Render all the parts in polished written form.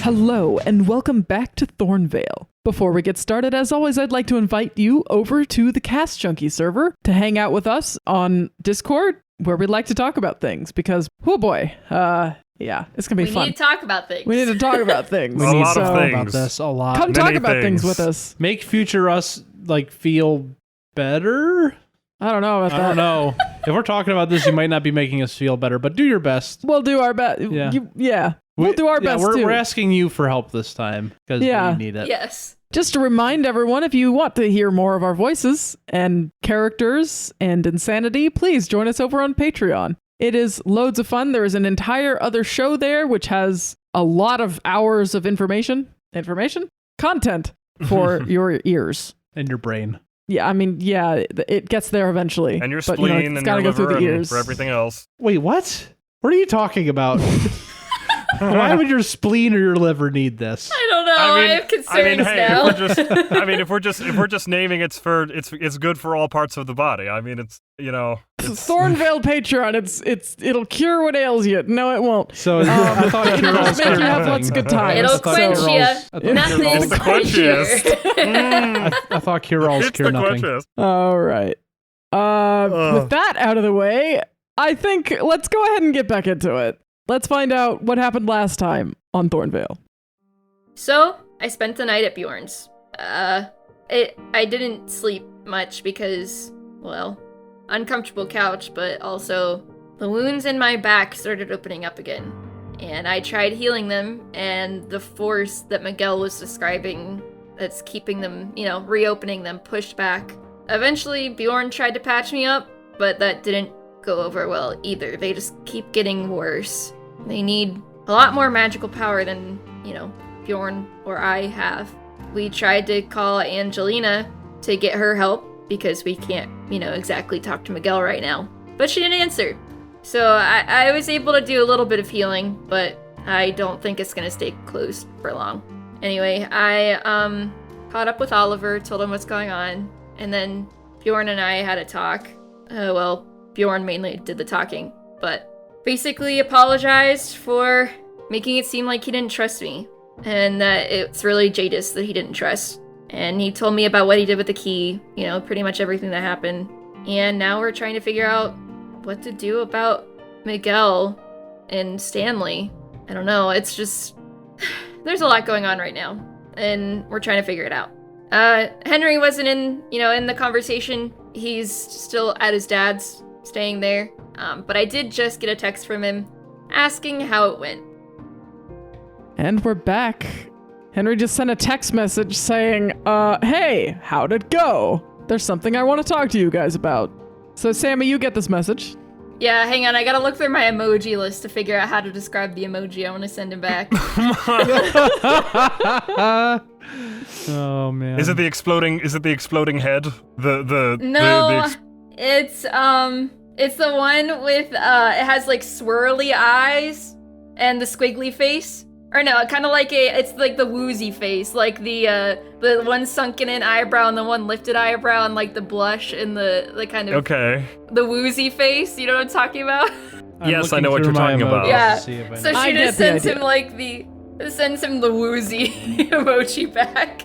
Hello, and welcome back to Thornvale. Before we get started, as always, I'd like to invite you over to the Cast Junkie server to hang out with us on Discord, where we like to talk about things, because, oh boy, yeah, it's going to be fun. We need to talk about things. We need to talk about things. A lot of things. About this a lot. Come talk about things with us. Make future us, feel better? I don't know about that. I don't know. If we're talking about this, you might not be making us feel better, but do your best. We'll do our best. Yeah. We'll do our best, too. We're asking you for help this time, because we need it. Yes. Just to remind everyone, if you want to hear more of our voices and characters and insanity, please join us over on Patreon. It is loads of fun. There is an entire other show there, which has a lot of hours of content for your ears. And your brain. Yeah, I mean, yeah, it gets there eventually. And your but, spleen it's and your go through liver the and ears. for everything else. Wait, what? What are you talking about? Why would your spleen or your liver need this? I don't know. I have concerns now. If we're just naming it's good for all parts of the body. I mean, it's Thornvale Patreon. It'll cure what ails you. No, it won't. So I thought it'll just make you have lots of good times. It'll quench you. Nothing's the quenchiest. I thought cure-alls cure nothing. Quenchiest. All right. With that out of the way, I think let's go ahead and get back into it. Let's find out what happened last time on Thornvale. So, I spent the night at Bjorn's. I didn't sleep much because, well, uncomfortable couch, but also the wounds in my back started opening up again. And I tried healing them, and the force that Miguel was describing that's keeping them, reopening them pushed back. Eventually, Bjorn tried to patch me up, but that didn't go over well either. They just keep getting worse. They need a lot more magical power than, Bjorn or I have. We tried to call Angelina to get her help because we can't, exactly talk to Miguel right now. But she didn't answer. So I was able to do a little bit of healing, but I don't think it's going to stay closed for long. Anyway, I caught up with Oliver, told him what's going on, and then Bjorn and I had a talk. Bjorn mainly did the talking, but basically apologized for making it seem like he didn't trust me, and that it's really Jadis that he didn't trust. And he told me about what he did with the key, pretty much everything that happened. And now we're trying to figure out what to do about Miguel and Stanley. I don't know, it's just... there's a lot going on right now, and we're trying to figure it out. Henry wasn't in the conversation. He's still at his dad's, staying there. But I did just get a text from him asking how it went. And we're back. Henry just sent a text message saying, hey, how'd it go? There's something I want to talk to you guys about. So, Sammy, you get this message. Yeah, hang on. I gotta look through my emoji list to figure out how to describe the emoji I want to send him back. Oh, man. Is it the exploding head? No, it's the one with, it has, swirly eyes and the squiggly face. Or no, kind of it's like the woozy face, like the one sunken in eyebrow and the one lifted eyebrow and the blush and the kind of the woozy face. You know what I'm talking about? Yes, I know what you're talking about. Yeah. So she just sends him sends him the woozy emoji back.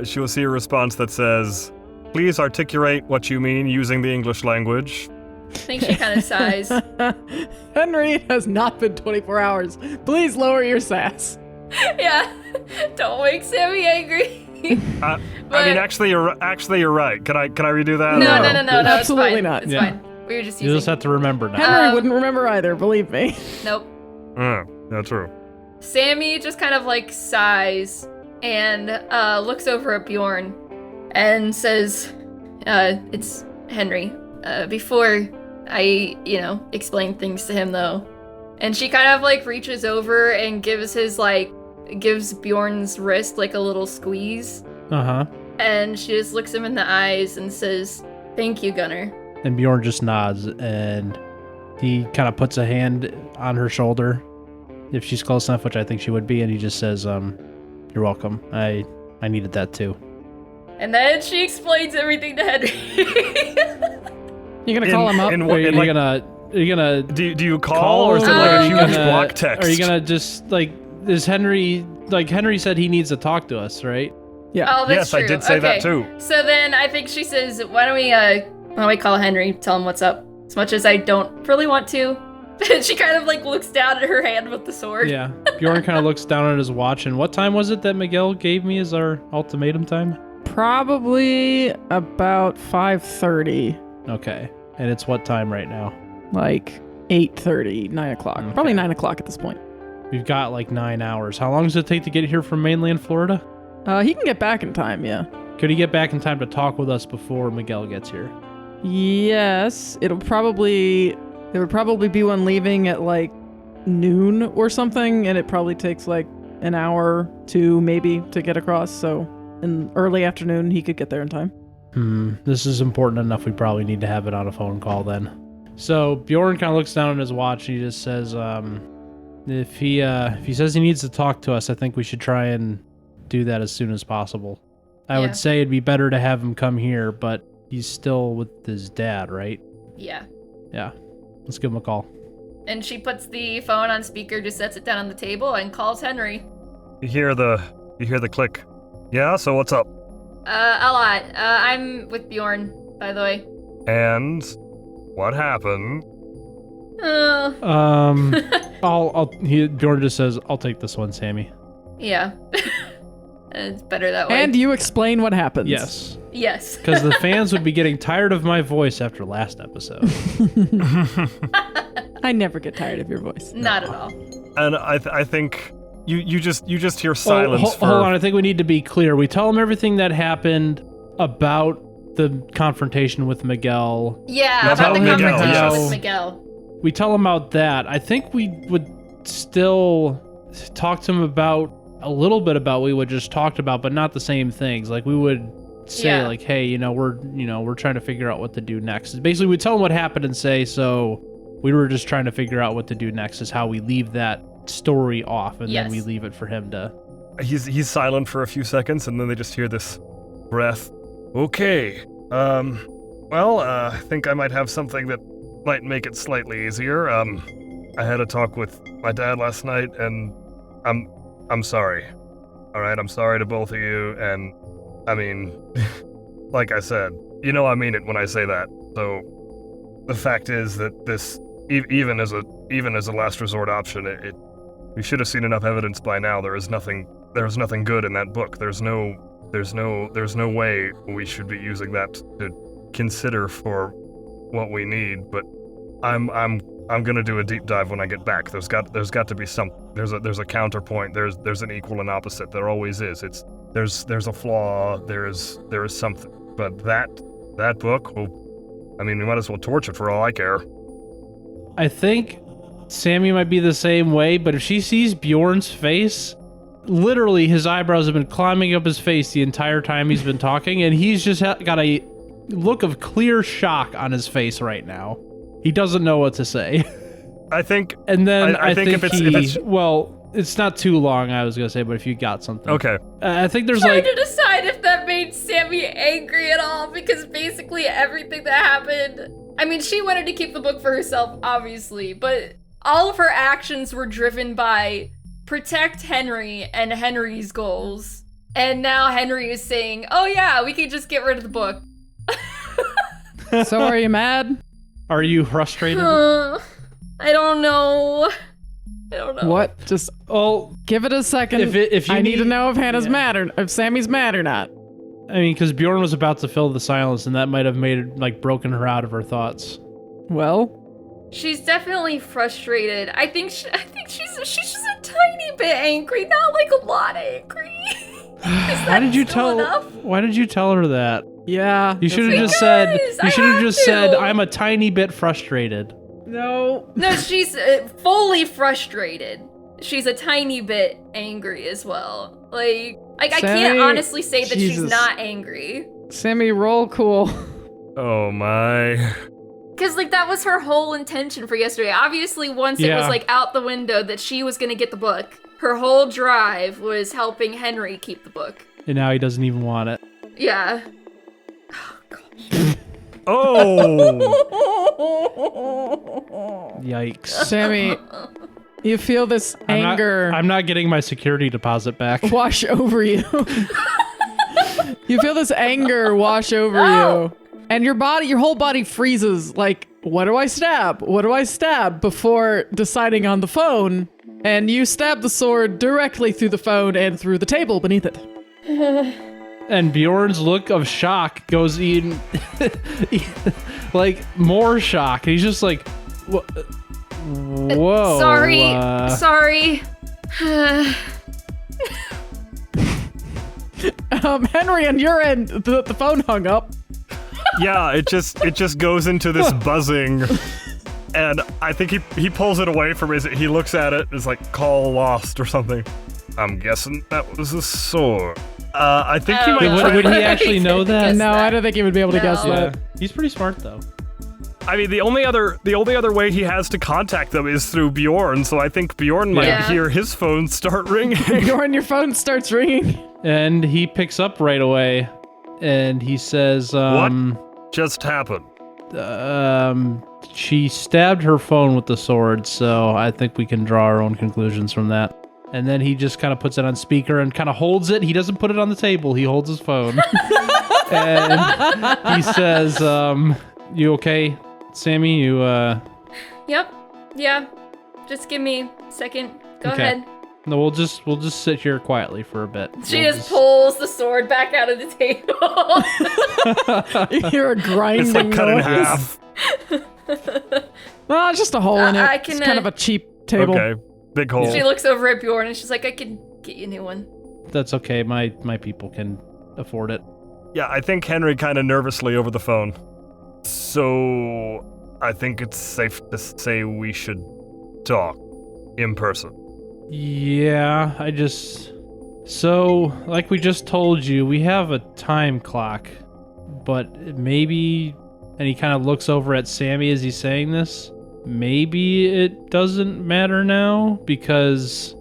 She will see a response that says, "Please articulate what you mean using the English language." I think she kind of sighs. Henry, it has not been 24 hours. Please lower your sass. Yeah, don't make Sammy angry. I mean, actually, you're right. Can I redo that? No, absolutely it's fine. not. It's fine. We were just using. You just have to remember now. Henry wouldn't remember either. Believe me. Nope. That's true. Sammy just kind of sighs and looks over at Bjorn and says, "It's Henry." Before I, explain things to him, though. And she kind of, reaches over and gives Bjorn's wrist, a little squeeze. Uh-huh. And she just looks him in the eyes and says, "Thank you, Gunnar." And Bjorn just nods, and he kind of puts a hand on her shoulder, if she's close enough, which I think she would be, and he just says, "You're welcome. I needed that, too." And then she explains everything to Henry. You gonna call him up? Are you gonna do you call or is it like a huge block text? Are you gonna just is Henry, Henry said he needs to talk to us, right? Yeah. Oh, that's Yes, true. I did say that Okay. too. So then I think she says, why don't we call Henry, tell him what's up? As much as I don't really want to. She kind of like looks down at her hand with the sword. Yeah. Bjorn kind of looks down at his watch, and what time was it that Miguel gave me as our ultimatum time? Probably about 5:30, Okay. And it's what time right now? like 8:30, 9 o'clock. Okay. Probably 9 o'clock at this point. We've got like 9 hours. How long does it take to get here from mainland Florida? He can get back in time, yeah. Could he get back in time to talk with us before Miguel gets here? Yes, there would probably be one leaving at like noon or something, and it probably takes like an hour, 2 maybe, to get across. So in early afternoon, he could get there in time. This is important enough. We probably need to have it on a phone call then. So Bjorn kind of looks down at his watch and he just says, if he says he needs to talk to us, I think we should try and do that as soon as possible. I Yeah. would say it'd be better to have him come here, but he's still with his dad, right? Yeah. Yeah. Let's give him a call. And she puts the phone on speaker, just sets it down on the table, and calls Henry. You hear the click. Yeah, so what's up? A lot. I'm with Bjorn, by the way. And what happened? Bjorn just says, I'll take this one, Sammy. Yeah. It's better that way. And you explain what happens. Yes. Yes. Because the fans would be getting tired of my voice after last episode. I never get tired of your voice. Not at all. And I think you just hear silence hold on, I think we need to be clear. We tell him everything that happened about the confrontation with Miguel. Yeah, No, about the Miguel, confrontation yes. with Miguel. We tell him about that. I think we would still talk to him about a little bit about what we would just talked about, but not the same things. Like we would say, Yeah. like, hey, we're trying to figure out what to do next. Basically, we tell him what happened and say, so we were just trying to figure out what to do next. Is how we leave that story off, and Yes. then we leave it for him to. He's silent for a few seconds, and then they just hear this breath. Okay. I think I might have something that might make it slightly easier. I had a talk with my dad last night, and I'm sorry. All right, I'm sorry to both of you, and I mean, like I said, I mean it when I say that. So the fact is that this, even as a last resort option, we should have seen enough evidence by now. There was nothing good in that book. There's no way we should be using that to consider for what we need. But I'm gonna do a deep dive when I get back. There's got to be some. There's a counterpoint. There's an equal and opposite. There always is. There's a flaw. There is something. But that book, well, I mean, we might as well torch it for all I care. I think Sammy might be the same way, but if she sees Bjorn's face, literally his eyebrows have been climbing up his face the entire time he's been talking, and he's just got a look of clear shock on his face right now. He doesn't know what to say. I think. And then I think if it's well, it's not too long, I was gonna say, but if you got something, okay. I think there's Trying like to decide if that made Sammy angry at all, because basically everything that happened. I mean, she wanted to keep the book for herself, obviously, but all of her actions were driven by protect Henry and Henry's goals. And now Henry is saying, oh yeah, we can just get rid of the book. So are you mad? Are you frustrated? I don't know. What? Just give it a second. If you I need to know if Hannah's yeah. mad or if Sammy's mad or not. I mean, because Bjorn was about to fill the silence, and that might have made it like broken her out of her thoughts. Well, She's definitely frustrated. I think she's just a tiny bit angry, not like a lot angry. Why did you tell her that? yeah. You should have Because just said. I You should have have just to. said, "I'm a tiny bit frustrated." No. No, she's fully frustrated. She's a tiny bit angry as well. Like I can't Sammy, honestly say that she's Jesus. not angry. Sammy, roll cool. Oh my. Because, like, that was her whole intention for yesterday. Obviously, once it was, Yeah. like, out the window that she was going to get the book, her whole drive was helping Henry keep the book. And now he doesn't even want it. Yeah. Oh. Yikes. Sammy, You feel this anger I'm not getting my security deposit back. wash over you. You feel this anger wash over you. And your whole body freezes like, what do I stab? What do I stab? Before deciding on the phone. And you stab the sword directly through the phone and through the table beneath it. And Bjorn's look of shock goes even, like, more shock. He's just like, whoa. Sorry. Henry, on your end, the phone hung up. Yeah, it just goes into this buzzing, and I think he pulls it away from his. He looks at it, it's like call lost or something. I'm guessing that was a sword. I think he might. Would he actually know that? No, I don't think he would be able to guess that. He's pretty smart though. I mean, the only other way he has to contact them is through Bjorn, so I think Bjorn might hear his phone start ringing. Bjorn, your phone starts ringing. And he picks up right away, and he says, What just happened? She stabbed her phone with the sword, so I think we can draw our own conclusions from that. And then he just kind of puts it on speaker and kind of holds it. He doesn't put it on the table. He holds his phone. And he says, you okay, Sammy? You, Yep. Yeah. Just give me a second. Go ahead. No, we'll just sit here quietly for a bit. She just pulls the sword back out of the table. You hear a grinding It's like cut in noise. half. Well, just a hole in it. I can, it's kind of a cheap table. Okay, big hole. She looks over at Bjorn and she's like, I can get you a new one. That's okay. My people can afford it. Yeah, I think Henry kind of nervously over the phone. So, I think it's safe to say we should talk in person. Yeah, so, like we just told you, we have a time clock, but maybe, and he kind of looks over at Sammy as he's saying this, maybe it doesn't matter now, because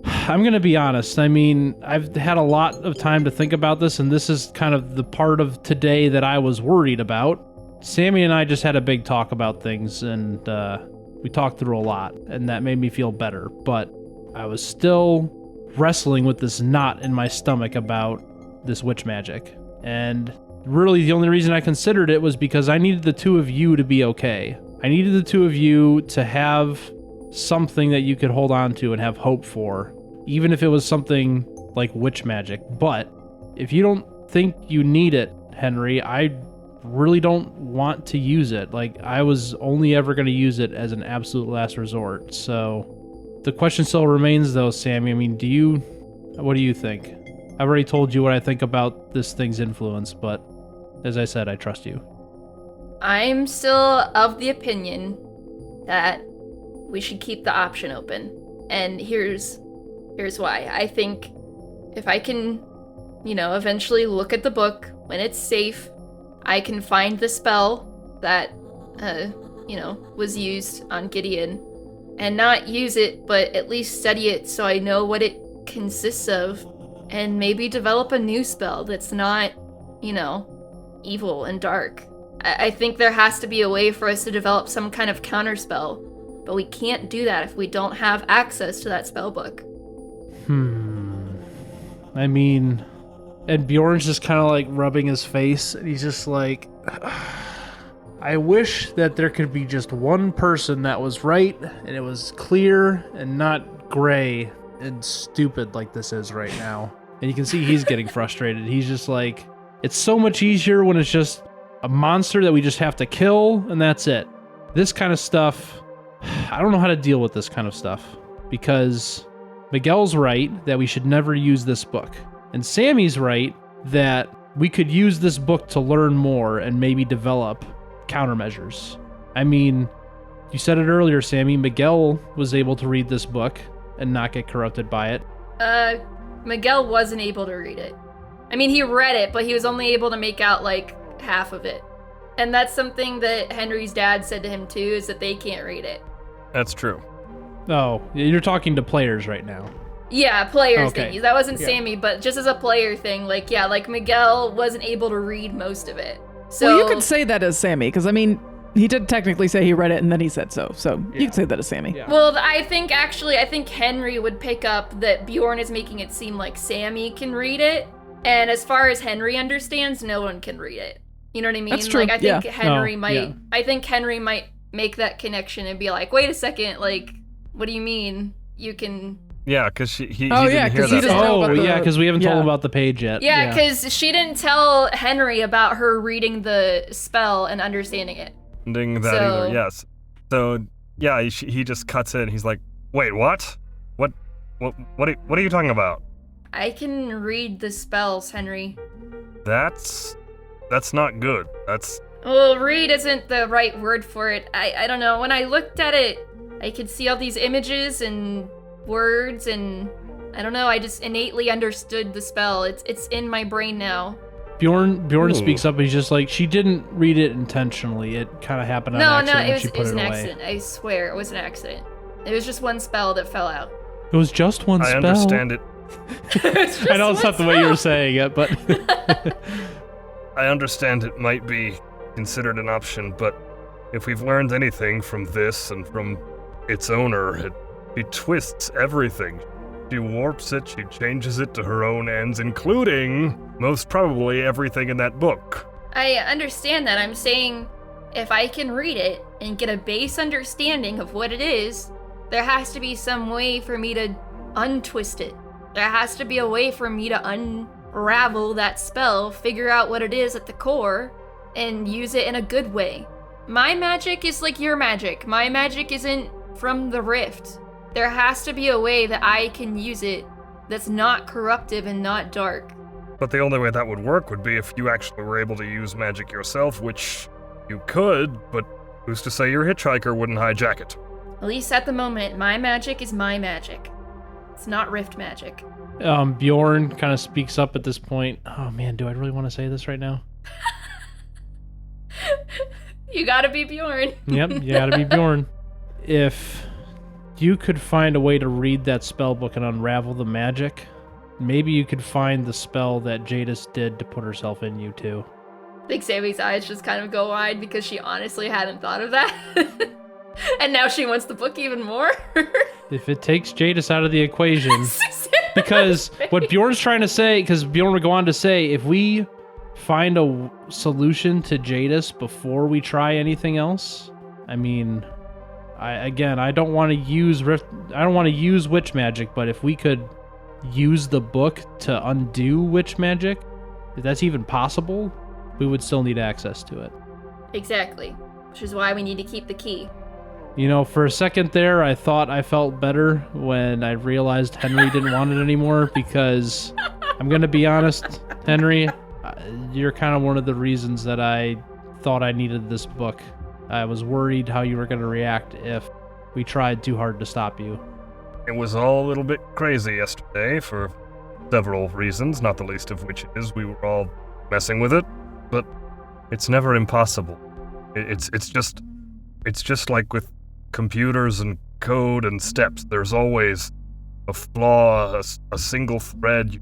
I'm going to be honest. I mean, I've had a lot of time to think about this, and this is kind of the part of today that I was worried about. Sammy and I just had a big talk about things, and we talked through a lot, and that made me feel better, but I was still wrestling with this knot in my stomach about this witch magic. And really the only reason I considered it was because I needed the two of you to be okay. I needed the two of you to have something that you could hold on to and have hope for, even if it was something like witch magic. But if you don't think you need it, Henry, I really don't want to use it. Like, I was only ever going to use it as an absolute last resort. So the question still remains, though, Sammy. I mean, what do you think? I've already told you what I think about this thing's influence, but as I said, I trust you. I'm still of the opinion that we should keep the option open. And here's why. I think if I can, eventually look at the book when it's safe, I can find the spell that, was used on Gideon and not use it, but at least study it so I know what it consists of, and maybe develop a new spell that's not, evil and dark. I think there has to be a way for us to develop some kind of counterspell, but we can't do that if we don't have access to that spell book. I mean, and Bjorn's just kind of like rubbing his face, and he's just like, I wish that there could be just one person that was right, and it was clear and not gray and stupid like this is right now. And you can see he's getting frustrated. He's just like, it's so much easier when it's just a monster that we just have to kill, and that's it. This kind of stuff, I don't know how to deal with this kind of stuff, because Miguel's right that we should never use this book. And Sammy's right that we could use this book to learn more and maybe develop countermeasures. I mean, you said it earlier, Sammy, Miguel was able to read this book and not get corrupted by it. Miguel wasn't able to read it. I mean, he read it, but he was only able to make out, like, half of it. And that's something that Henry's dad said to him, too, is that they can't read it. That's true. Oh, you're talking to players right now. Yeah, players Okay. thingies. That wasn't Sammy, but just as a player thing, like Miguel wasn't able to read most of it. So Well, you could say that as Sammy, because, I mean, He did technically say he read it and then he said so. So you can say that to Sammy. Yeah. Well, I think Henry would pick up that Bjorn is making it seem like Sammy can read it. And as far as Henry understands, no one can read it. You know what I mean? That's true. Like, I think Yeah. I think Henry might make that connection and be like, wait a second, like, what do you mean you can... Yeah, because he Oh, didn't yeah, hear 'cause he that. doesn't know Oh, about the- yeah, because we haven't told yeah. him about the page yet. Yeah, because she didn't tell Henry about her reading the spell and understanding it. That So- either, yes. So, yeah, he just cuts in. He's like, wait, what? What are you talking about? I can read the spells, Henry. That's not good. That's... Well, read isn't the right word for it. I don't know. When I looked at it, I could see all these images and words, and I don't know. I just innately understood the spell. It's in my brain now. Bjorn Ooh. speaks up and he's just like, she didn't read it intentionally. It kind of happened on accident when she it put was it an away. accident. I swear, it was an accident. It was just one spell that fell out. It was just one I spell. understand it. I know it's not the way you were saying it, but I understand it might be considered an option, but if we've learned anything from this and from its owner, she twists everything. She warps it, she changes it to her own ends, including, most probably, everything in that book. I understand that. I'm saying if I can read it and get a base understanding of what it is, there has to be some way for me to untwist it. There has to be a way for me to unravel that spell, figure out what it is at the core, and use it in a good way. My magic is like your magic. My magic isn't from the rift. There has to be a way that I can use it that's not corruptive and not dark. But the only way that would work would be if you actually were able to use magic yourself, which you could, but who's to say your hitchhiker wouldn't hijack it? At least at the moment, my magic is my magic. It's not rift magic. Bjorn kind of speaks up at this point. Oh man, do I really want to say this right now? You gotta be Bjorn. Yep, you gotta be Bjorn. If you could find a way to read that spell book and unravel the magic, maybe you could find the spell that Jadis did to put herself in you too. I think Sammy's eyes just kind of go wide because she honestly hadn't thought of that. And now she wants the book even more. If it takes Jadis out of the equation, because what Bjorn's trying to say, because Bjorn would go on to say, if we find a solution to Jadis before we try anything else, I mean, I don't want to use witch magic, but if we could use the book to undo witch magic, if that's even possible, we would still need access to it. Exactly. Which is why we need to keep the key. You know, for a second there, I thought I felt better when I realized Henry didn't want it anymore, because I'm going to be honest, Henry, you're kind of one of the reasons that I thought I needed this book. I was worried how you were going to react if we tried too hard to stop you. It was all a little bit crazy yesterday for several reasons, not the least of which is we were all messing with it, but it's never impossible. It's just like with computers and code and steps. There's always a flaw, a single thread. You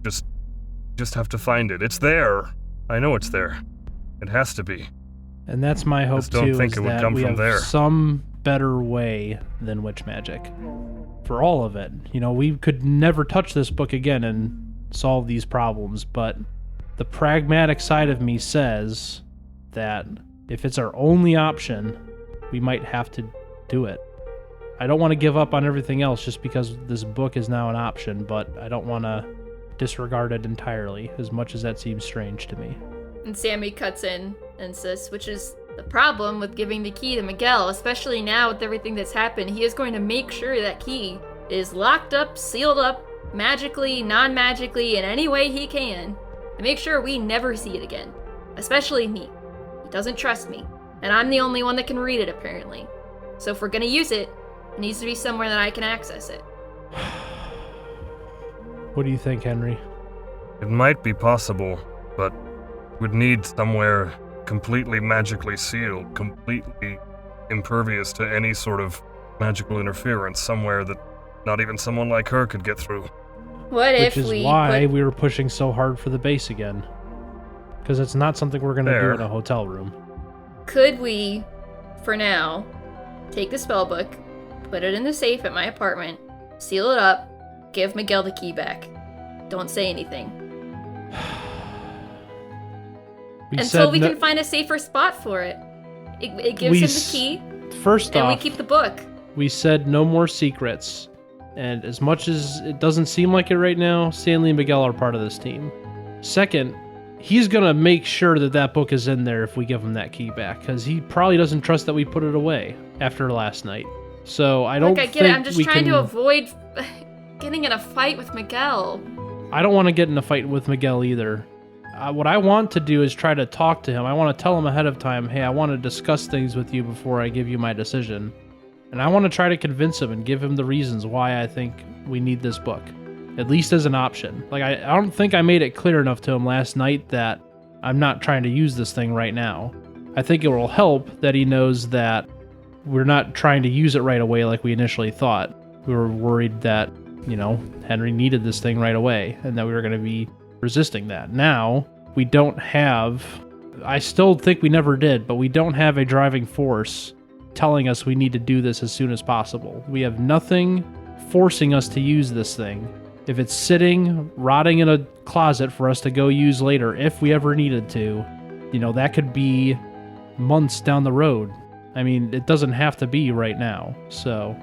just have to find it. It's there. I know it's there. It has to be. And that's my hope Just don't too, think is it would that come we from have there. some better way than witch magic for all of it. You know, we could never touch this book again and solve these problems, but the pragmatic side of me says that if it's our only option, we might have to do it. I don't want to give up on everything else just because this book is now an option, but I don't want to disregard it entirely, as much as that seems strange to me. And Sammy cuts in and says, which is the problem with giving the key to Miguel, especially now with everything that's happened. He is going to make sure that key is locked up, sealed up, magically, non-magically, in any way he can, to make sure we never see it again. Especially me. He doesn't trust me. And I'm the only one that can read it, apparently. So if we're gonna use it, it needs to be somewhere that I can access it. What do you think, Henry? It might be possible, but would need somewhere completely magically sealed, completely impervious to any sort of magical interference, somewhere that not even someone like her could get through. What Which if is we why we were pushing so hard for the base again. Because it's not something we're going to do There. in a hotel room. Could we for now, take the spell book, put it in the safe at my apartment, seal it up, give Miguel the key back. Don't say anything. Until we can find a safer spot for it. It gives him the key. First and off, we keep the book. We said no more secrets. And as much as it doesn't seem like it right now, Stanley and Miguel are part of this team. Second, he's going to make sure that that book is in there if we give him that key back, because he probably doesn't trust that we put it away after last night. So I don't I get it. I'm just trying to avoid getting in a fight with Miguel. I don't want to get in a fight with Miguel either. What I want to do is try to talk to him. I want to tell him ahead of time, hey, I want to discuss things with you before I give you my decision. And I want to try to convince him and give him the reasons why I think we need this book, at least as an option. Like, I don't think I made it clear enough to him last night that I'm not trying to use this thing right now. I think it will help that he knows that we're not trying to use it right away like we initially thought. We were worried that, Henry needed this thing right away and that we were going to be resisting that. Now, we don't have... I still think we never did, but we don't have a driving force telling us we need to do this as soon as possible. We have nothing forcing us to use this thing. If it's sitting, rotting in a closet for us to go use later, if we ever needed to, that could be months down the road. I mean, it doesn't have to be right now. So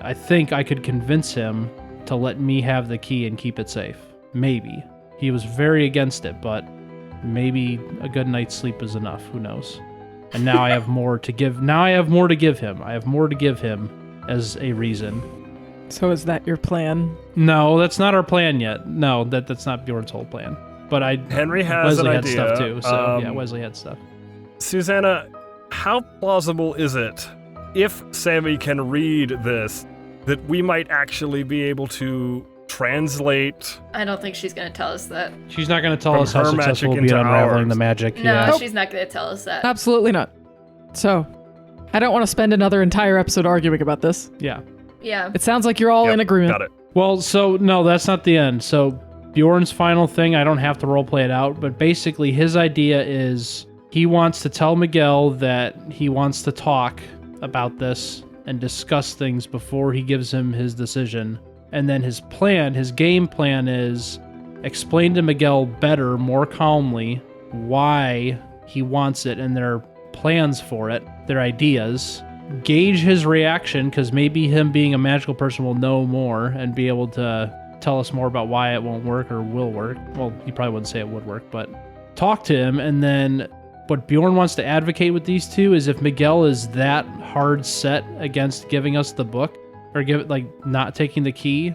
I think I could convince him to let me have the key and keep it safe. Maybe. He was very against it, but maybe a good night's sleep is enough. Who knows? And now I have more to give. Now I have more to give him. I have more to give him as a reason. So is that your plan? No, that's not our plan yet. No, that's not Bjorn's whole plan. But Henry has Wesley an had idea. stuff too. So yeah, Wesley had stuff. Susanna, how plausible is it, if Sammy can read this, that we might actually be able to translate? I don't think she's going to tell us that. She's not going to tell From us how her successful we'll magic be at into unraveling ours. the magic. No, Yeah. she's not going to tell us that. Absolutely not. So, I don't want to spend another entire episode arguing about this. Yeah. Yeah. It sounds like you're all Yep, in agreement. Got it. Well, so no, that's not the end. So Bjorn's final thing, I don't have to roleplay it out, but basically his idea is he wants to tell Miguel that he wants to talk about this and discuss things before he gives him his decision. And then his game plan is explain to Miguel better, more calmly, why he wants it and their plans for it, their ideas. Gauge his reaction, because maybe him being a magical person will know more and be able to tell us more about why it won't work or will work. Well, he probably wouldn't say it would work, but talk to him. And then what Bjorn wants to advocate with these two is if Miguel is that hard set against giving us the book or not taking the key,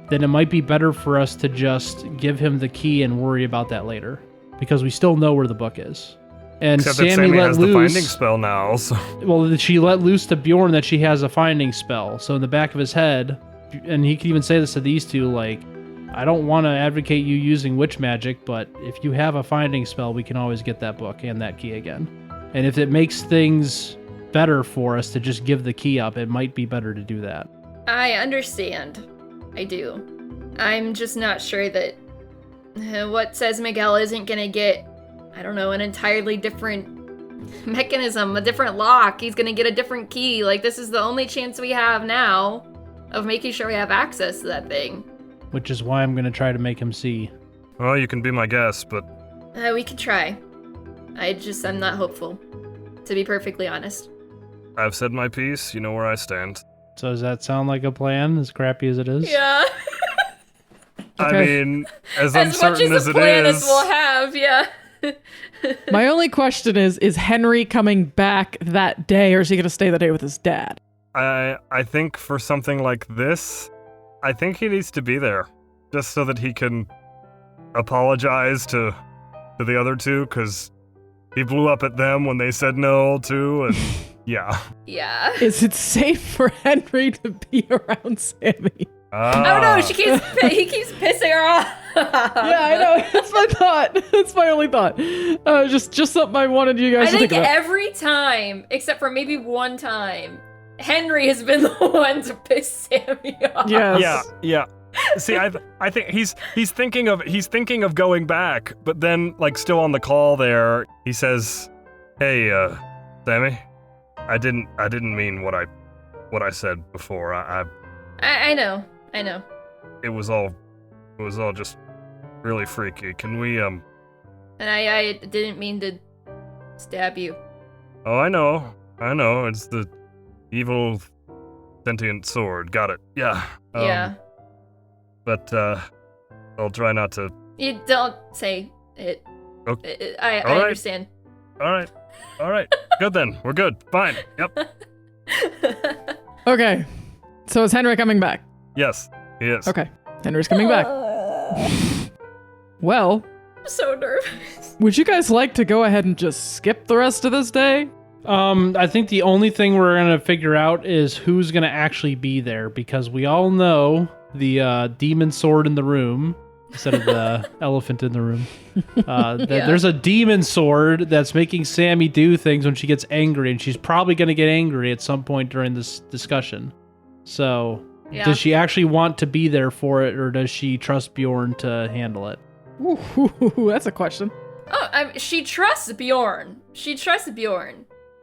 then it might be better for us to just give him the key and worry about that later, because we still know where the book is. And Except that Sammy let has loose. the finding spell now, so... Well, she let loose to Bjorn that she has a finding spell. So in the back of his head, and he could even say this to these two, like, I don't want to advocate you using witch magic, but if you have a finding spell, we can always get that book and that key again. And if it makes things better for us to just give the key up, it might be better to do that. I understand. I do. I'm just not sure that what says Miguel isn't going to get, I don't know, an entirely different mechanism, a different lock. He's going to get a different key. Like, this is the only chance we have now of making sure we have access to that thing. Which is why I'm going to try to make him see. Well, you can be my guest, but... We could try. I'm not hopeful, to be perfectly honest. I've said my piece, you know where I stand. So does that sound like a plan, as crappy as it is? Yeah. I Okay. mean, as As much uncertain as as a it plan is... as we'll have, yeah. My only question is Henry coming back that day, or is he going to stay the day with his dad? I think for something like this, I think he needs to be there, just so that he can apologize to the other two, because he blew up at them when they said no, too, and yeah. Yeah. Is it safe for Henry to be around Sammy? I don't know, he keeps pissing her off. Yeah, I know. That's my thought. That's my only thought. Just something I wanted you guys I to think think about. every time, except for maybe one time, Henry has been the one to piss Sammy off. Yes. Yeah. See, I think he's thinking of going back, but then, like, still on the call there, he says, "Hey, Sammy, I didn't mean what I said before. I know. It was all just really freaky. Can we And I didn't mean to stab you. Oh, I know. It's the evil sentient sword. Got it. Yeah. Yeah. But I'll try not to. You don't say it. Okay. I All right. understand. All right. Good then. We're good. Fine. Yep. Okay. So is Henry coming back? Yes, he is. Okay. Henry's coming back. Well, I'm so nervous. would you guys like to go ahead and just skip the rest of this day? I think the only thing we're gonna figure out is who's gonna actually be there, because we all know the demon sword in the room instead of the elephant in the room. There's a demon sword that's making Sammy do things when she gets angry, and she's probably gonna get angry at some point during this discussion. So, does she actually want to be there for it, or does she trust Bjorn to handle it? Ooh, that's a question. Oh, she trusts Bjorn.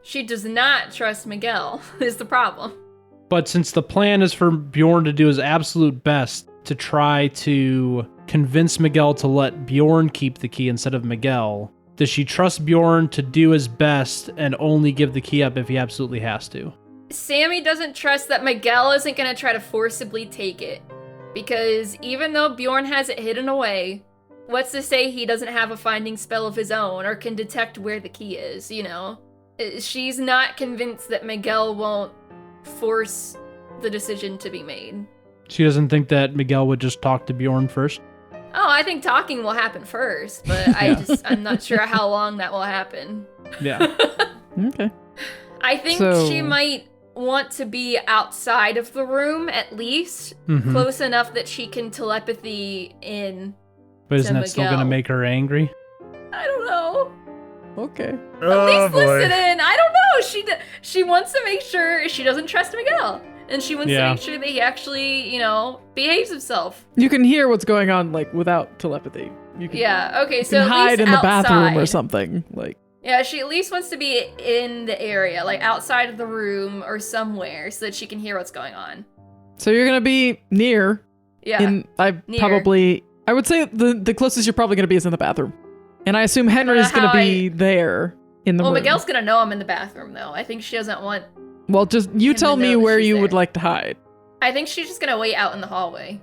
She does not trust Miguel, is the problem. But since the plan is for Bjorn to do his absolute best to try to convince Miguel to let Bjorn keep the key instead of Miguel, does she trust Bjorn to do his best and only give the key up if he absolutely has to? Sammy doesn't trust that Miguel isn't going to try to forcibly take it. Because even though Bjorn has it hidden away, what's to say he doesn't have a finding spell of his own or can detect where the key is, you know? She's not convinced that Miguel won't force the decision to be made. She doesn't think that Miguel would just talk to Bjorn first? Oh, I think talking will happen first, but I'm not sure how long that will happen. Yeah. Okay. I think she might want to be outside of the room at least, close enough that she can telepathy in. But isn't to that still Miguel. going to make her angry? I don't know. Okay. At least listen in. I don't know. She wants to make sure she doesn't trust Miguel. And she wants to make sure that he actually, behaves himself. You can hear what's going on, like, without telepathy. You can, Okay, so you at can hide least in the bathroom outside. or something. Like. Yeah, she at least wants to be in the area, like outside of the room or somewhere, so that she can hear what's going on. So you're gonna be near. Yeah. I would say the closest you're probably gonna be is in the bathroom. And I assume Henry's gonna be there in the room. Well, Miguel's gonna know I'm in the bathroom, though. I think she doesn't want... Well, just you tell me where you would like to hide. I think she's just gonna wait out in the hallway.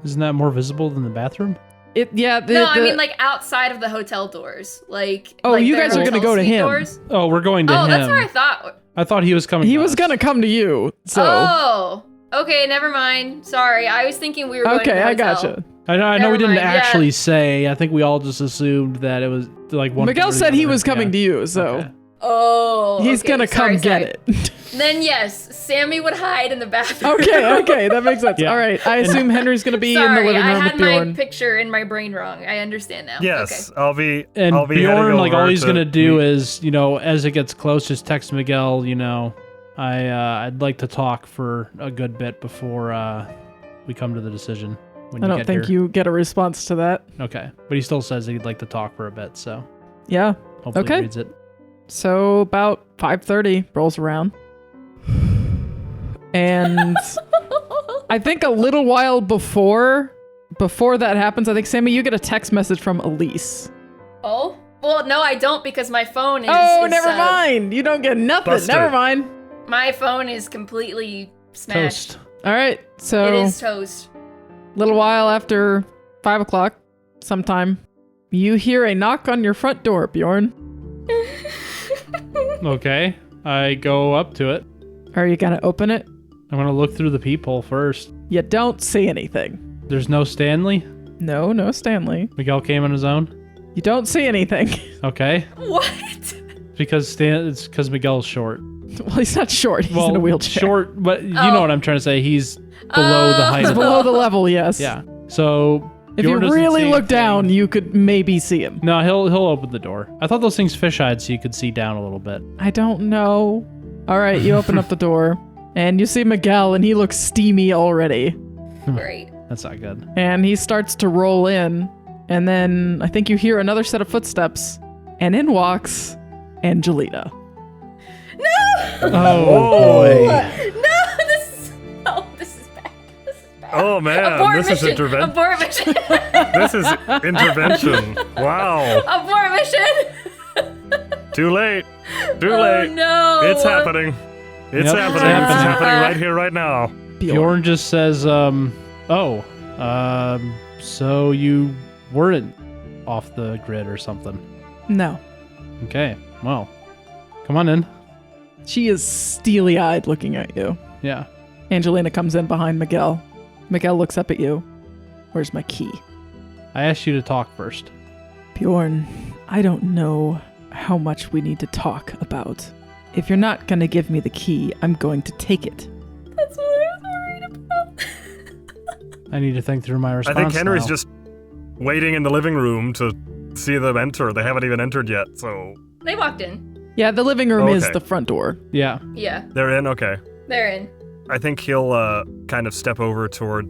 Isn't that more visible than the bathroom? I mean, like, outside of the hotel doors. Like, you guys are gonna go to him. Doors. Oh, we're going to him. Oh, that's where I thought. I thought he was coming He to was us. gonna come to you, so... Oh! Okay, never mind. Sorry, I was thinking we were going to the hotel. I gotcha. I know Never we didn't mind, actually say. I think we all just assumed that it was like one. Miguel said he was coming to you, so... Okay. Oh, He's gonna come get it. Then yes, Sammy would hide in the bathroom. Okay, that makes sense. Yeah. All right, I assume Henry's gonna be in the living room I with had Bjorn. my picture in my brain wrong. I understand now. Yes, Okay. I'll be And heading Bjorn, like, all over he's to gonna do meet- is, as it gets close, just text Miguel. I'd like to talk for a good bit before we come to the decision. I don't think you get a response to that. Okay, but he still says he'd like to talk for a bit, so Yeah. hopefully Okay. he reads it. So about 5:30 rolls around. And I think a little while before that happens, I think, Sammy, you get a text message from Elise. Oh? Well, no, I don't because my phone is... Never mind. You don't get nothing. Busted. Never mind. My phone is completely smashed. Toast. All right. So It is toast. little while after 5 o'clock, sometime, you hear a knock on your front door, Bjorn. Okay, I go up to it. Are you gonna open it? I'm gonna look through the peephole first. You don't see anything. There's no Stanley. No Stanley. Miguel came on his own. You don't see anything. Okay, What? it's because Miguel's short. Well, he's not short. He's in a wheelchair. Short, but you know what I'm trying to say. He's below the height. He's of below the level, yes. Yeah. So If Bjorn you doesn't really see look anything. down, you could maybe see him. No, he'll open the door. I thought those things fish-eyed so you could see down a little bit. I don't know. All right, you open up the door, and you see Miguel, and he looks steamy already. Great. That's not good. And he starts to roll in, and then I think you hear another set of footsteps, and in walks Angelina. No! boy. No, this is bad. This is bad. Oh man, Abort this mission. is intervention. Abort mission. This is intervention. Wow. Abort mission. Too late. Too Oh late. no. It's happening. It's Yep, happening. it's It's happening. happening right here, right now. Bjorn just says, so you weren't off the grid or something. No. Okay, well, come on in. She is steely-eyed looking at you. Yeah. Angelina comes in behind Miguel. Miguel looks up at you. Where's my key? I asked you to talk first. Bjorn, I don't know how much we need to talk about. If you're not going to give me the key, I'm going to take it. That's what I was worried about. I need to think through my I response think Henry's now. just waiting in the living room to see them enter. They haven't even entered yet, so They walked in. Yeah, the living room is Okay. the front door. Yeah. Yeah, they're in. Okay. they're in. I think he'll kind of step over toward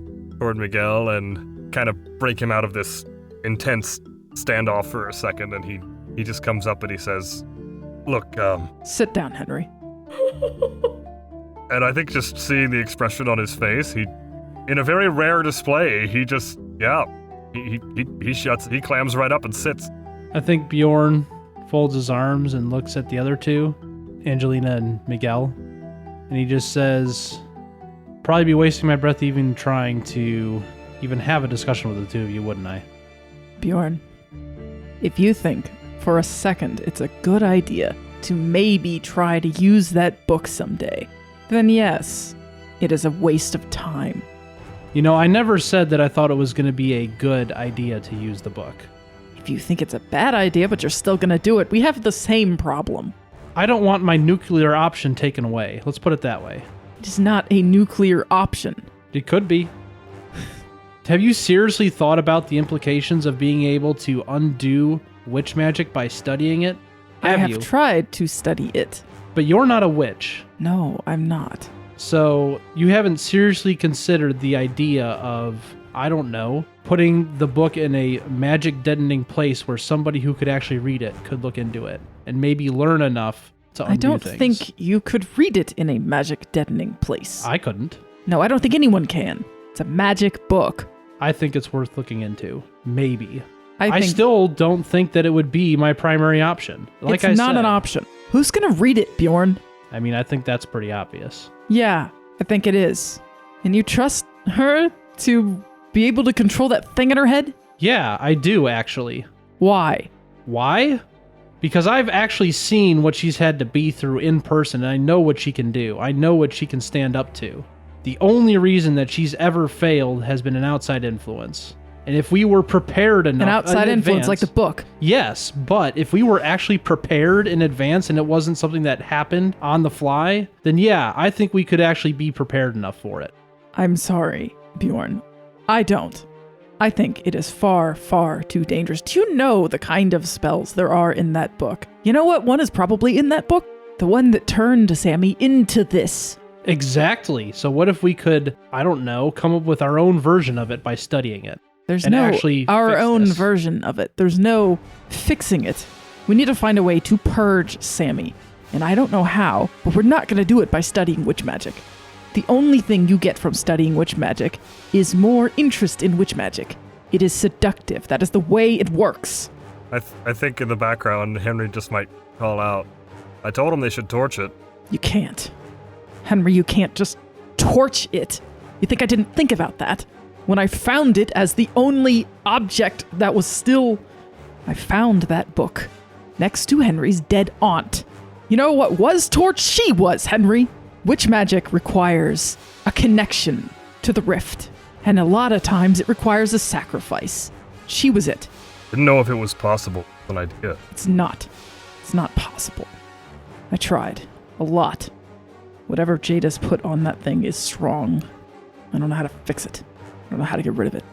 Miguel and kind of break him out of this intense standoff for a second, and he just comes up and he says, "Look, Sit down, Henry. and I think just seeing the expression on his face, he, in a very rare display, he just, yeah, he clams right up and sits. I think Bjorn folds his arms and looks at the other two, Angelina and Miguel, and he just says, probably be wasting my breath even trying to even have a discussion with the two of you, wouldn't I? Bjorn, if you think for a second it's a good idea to maybe try to use that book someday, then yes, it is a waste of time. You know, I never said that I thought it was going to be a good idea to use the book. If you think it's a bad idea, but you're still going to do it, we have the same problem. I don't want my nuclear option taken away. Let's put it that way. It is not a nuclear option. It could be. Have you seriously thought about the implications of being able to undo witch magic by studying it? I have you? tried to study it. But you're not a witch. No, I'm not. So you haven't seriously considered the idea of, I don't know, putting the book in a magic deadening place where somebody who could actually read it could look into it and maybe learn enough to undo I don't things. think you could read it in a magic deadening place. I couldn't. No, I don't think anyone can. It's a magic book. I think it's worth looking into. Maybe. I I think still don't think that it would be my primary option. Like it's I not said, an option. Who's going to read it, Bjorn? I mean, I think that's pretty obvious. Yeah, I think it is. And you trust her to be able to control that thing in her head? Yeah, I do actually. Why? Why? Because I've actually seen what she's had to be through in person, and I know what she can do. I know what she can stand up to. The only reason that she's ever failed has been an outside influence. And if we were prepared enough... An outside in influence like the advance- book. Yes, but if we were actually prepared in advance and it wasn't something that happened on the fly, then yeah, I think we could actually be prepared enough for it. I'm sorry, Bjorn. I don't. I think it is far, far too dangerous. Do you know the kind of spells there are in that book? You know what one is probably in that book? The one that turned Sammy into this. Exactly. So what if we could, I don't know, come up with our own version of it by studying it? There's And no actually our fix own this. version of it. There's no fixing it. We need to find a way to purge Sammy. And I don't know how, but we're not going to do it by studying witch magic. The only thing you get from studying witch magic is more interest in witch magic. It is seductive. That is the way it works. I think in the background, Henry just might call out, "I told him they should torch it." You can't. Henry, you can't just torch it. You think I didn't think about that? When I found it as the only object that was still... I found that book next to Henry's dead aunt. You know what was torched? She was, Henry. Witch magic requires a connection to the rift. And a lot of times it requires a sacrifice. She was it. Didn't know if it was possible. An idea. It's not. It's not possible. I tried. A lot. Whatever Jada's put on that thing is strong. I don't know how to fix it. I don't know how to get rid of it.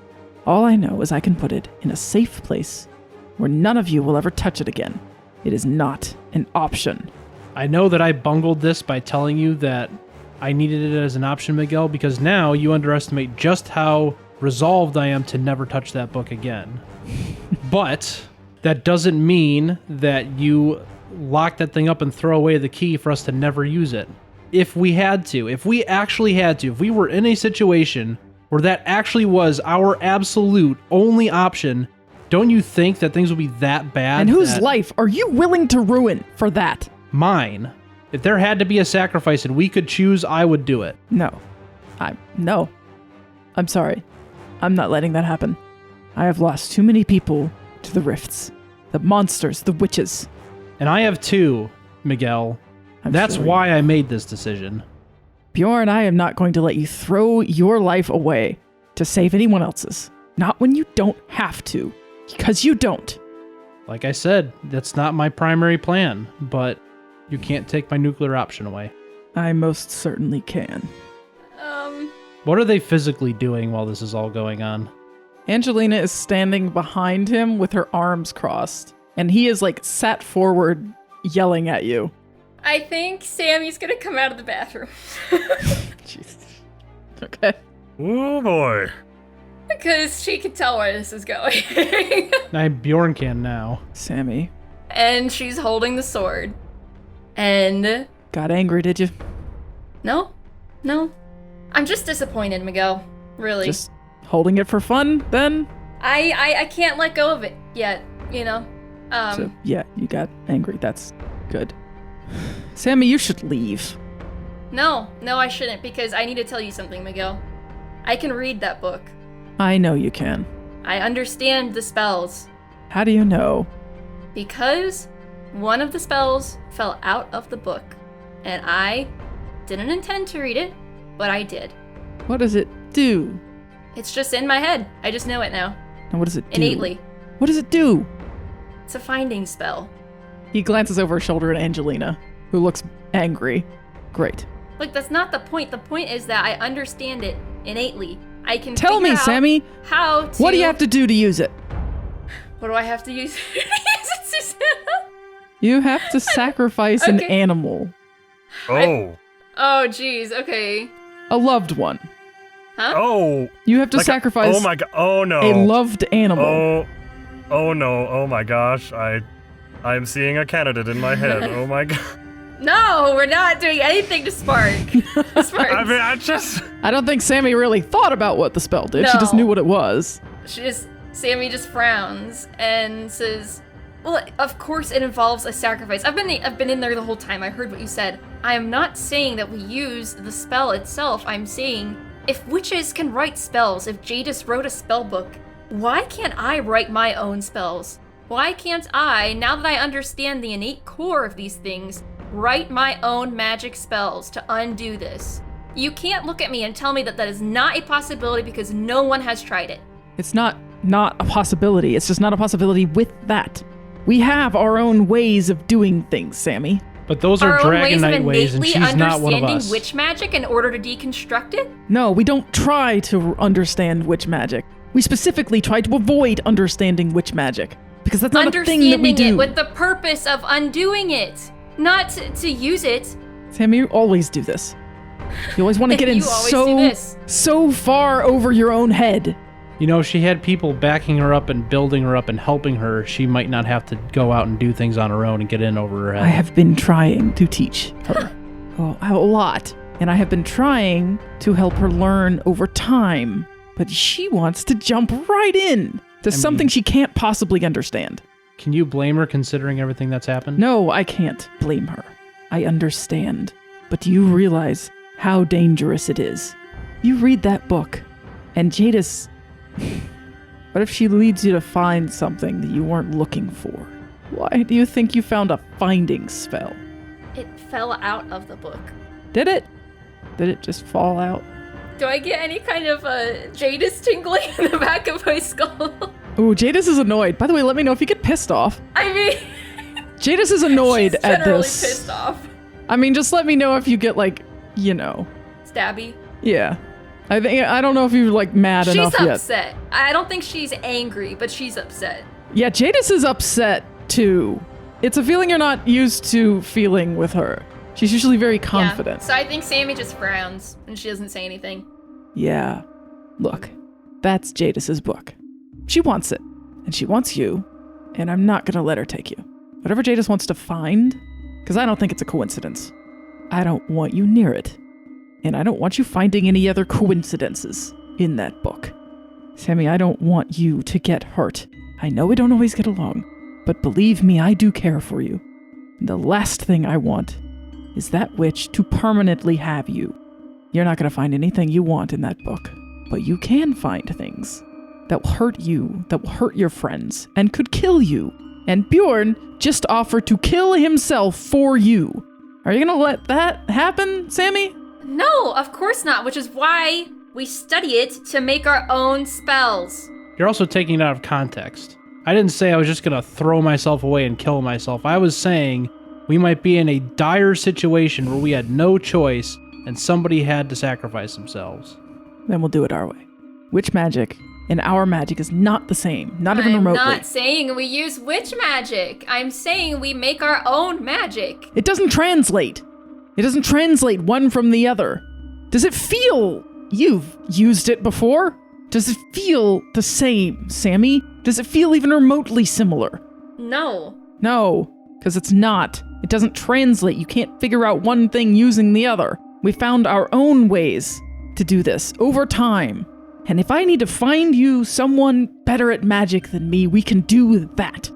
All I know is I can put it in a safe place where none of you will ever touch it again. It is not an option. I know that I bungled this by telling you that I needed it as an option, Miguel, because now you underestimate just how resolved I am to never touch that book again. But that doesn't mean that you lock that thing up and throw away the key for us to never use it. If we had to, if we actually had to, if we were in a situation where that actually was our absolute only option, don't you think that things would be that bad? And whose life are you willing to ruin for that? Mine. If there had to be a sacrifice and we could choose, I would do it. No. I'm sorry. I'm not letting that happen. I have lost too many people to the rifts. The monsters, the witches. And I have too, Miguel. That's why I made this decision. Bjorn, I am not going to let you throw your life away to save anyone else's. Not when you don't have to. Because you don't. Like I said, that's not my primary plan, but you can't take my nuclear option away. I most certainly can. What are they physically doing while this is all going on? Angelina is standing behind him with her arms crossed, and he is like sat forward yelling at you. I think Sammy's gonna come out of the bathroom. Jesus. Okay. Oh boy. Because she can tell where this is going. Bjorn can now. Sammy. And she's holding the sword. And... Got angry, did you? No. I'm just disappointed, Miguel. Really. Just holding it for fun, then? I can't let go of it yet, you know? So, yeah, you got angry. That's good. Sammy, you should leave. No, I shouldn't, because I need to tell you something, Miguel. I can read that book. I know you can. I understand the spells. How do you know? Because one of the spells fell out of the book, and I didn't intend to read it, but I did. What does it do? It's just in my head. I just know it now. And what does it do? Innately. What does it do? It's a finding spell. He glances over his shoulder at Angelina, who looks angry. Great. Look, that's not the point. The point is that I understand it innately. I can Tell me, Sammy. How to... What do you have to do to use it? What do I have to use? You have to sacrifice an animal. Oh. Oh, jeez. Okay. A loved one. Huh? Oh. You have to sacrifice oh my god. Oh no. a loved animal. Oh no. Oh my gosh. I'm seeing a candidate in my head. Oh my god. No, we're not doing anything to Spark. I mean, I don't think Sammy really thought about what the spell did. No. She just knew what it was. Sammy just frowns and says, well, of course it involves a sacrifice. I've been in there the whole time. I heard what you said. I am not saying that we use the spell itself. I'm saying if witches can write spells, if Jadis wrote a spell book, why can't I write my own spells? Why can't I, now that I understand the innate core of these things, write my own magic spells to undo this? You can't look at me and tell me that that is not a possibility because no one has tried it. It's not a possibility. It's just not a possibility with that. We have our own ways of doing things, Sammy. But those are Dragon Knight ways, and she's not one of us. Understanding witch magic in order to deconstruct it? No, we don't try to understand witch magic. We specifically try to avoid understanding witch magic. Because that's not a thing that we do. Understanding it with the purpose of undoing it, not to use it. Sammy, you always do this. You always want to get in so far over your own head. You know, if she had people backing her up and building her up and helping her, she might not have to go out and do things on her own and get in over her head. I have been trying to teach her a lot. And I have been trying to help her learn over time. But she wants to jump right in to something she can't possibly understand. Can you blame her considering everything that's happened? No, I can't blame her. I understand. But do you realize how dangerous it is? You read that book, and Jadis... What if she leads you to find something that you weren't looking for? Why do you think you found a finding spell? It fell out of the book. Did it? Did it just fall out? Do I get any kind of Jadis tingling in the back of my skull? Ooh, Jadis is annoyed. By the way, let me know if you get pissed off. I mean... Jadis is annoyed at generally this. Pissed off. I mean, just let me know if you get, like, you know. Stabby? Yeah. I don't know if you're, like, mad enough yet. She's upset. I don't think she's angry, but she's upset. Yeah, Jadis is upset, too. It's a feeling you're not used to feeling with her. She's usually very confident. Yeah, so I think Sammy just frowns, and she doesn't say anything. Yeah. Look, that's Jadis's book. She wants it, and she wants you, and I'm not gonna let her take you. Whatever Jadis wants to find, because I don't think it's a coincidence. I don't want you near it. And I don't want you finding any other coincidences in that book. Sammy, I don't want you to get hurt. I know we don't always get along, but believe me, I do care for you. And the last thing I want is that witch to permanently have you. You're not going to find anything you want in that book, but you can find things that will hurt you, that will hurt your friends, and could kill you. And Bjorn just offered to kill himself for you. Are you going to let that happen, Sammy? No, of course not, which is why we study it to make our own spells. You're also taking it out of context. I didn't say I was just going to throw myself away and kill myself. I was saying we might be in a dire situation where we had no choice and somebody had to sacrifice themselves. Then we'll do it our way. Witch magic and our magic is not the same, not even remotely. I'm not saying we use witch magic. I'm saying we make our own magic. It doesn't translate. It doesn't translate one from the other. Does it feel... You've used it before? Does it feel the same, Sammy? Does it feel even remotely similar? No. No, because it's not. It doesn't translate. You can't figure out one thing using the other. We found our own ways to do this over time. And if I need to find you someone better at magic than me, we can do that.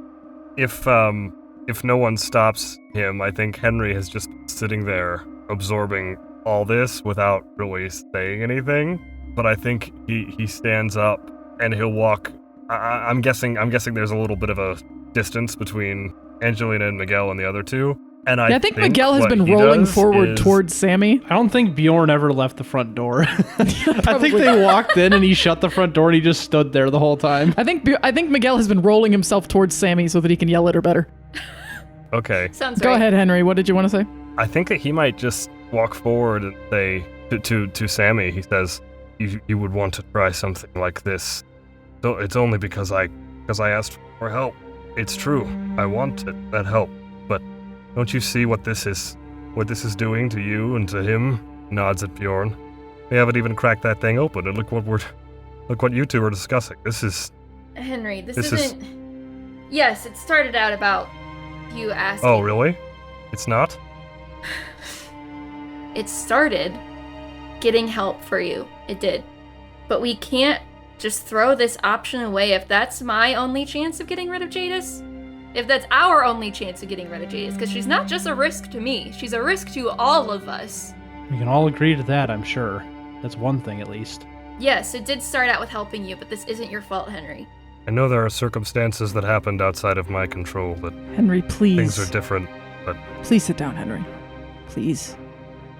If no one stops him, I think Henry is just sitting there absorbing all this without really saying anything. But I think he stands up and he'll walk. I'm guessing there's a little bit of a distance between Angelina and Miguel and the other two. And I think Miguel has been rolling forward towards Sammy. I don't think Bjorn ever left the front door. I think they walked in and he shut the front door and he just stood there the whole time. I think Miguel has been rolling himself towards Sammy so that he can yell at her better. Okay. Sounds Go right. ahead, Henry. What did you want to say? I think that he might just walk forward and say to Sammy, he says, you would want to try something like this. So it's only because I asked for help. It's true. I wanted that help. But don't you see what this is doing to you and to him? Nods at Bjorn. We haven't even cracked that thing open, and look what you two are discussing. This is... Henry, this isn't... Yes, it started out about you asking... Oh, really? It's not? It started getting help for you. It did. But we can't just throw this option away if that's my only chance of getting rid of Jadis. If that's our only chance of getting rid of Jadis, because she's not just a risk to me, she's a risk to all of us. We can all agree to that, I'm sure. That's one thing, at least. Yes, it did start out with helping you, but this isn't your fault, Henry. I know there are circumstances that happened outside of my control, but Henry, please. things are different, but... Please sit down, Henry. Please.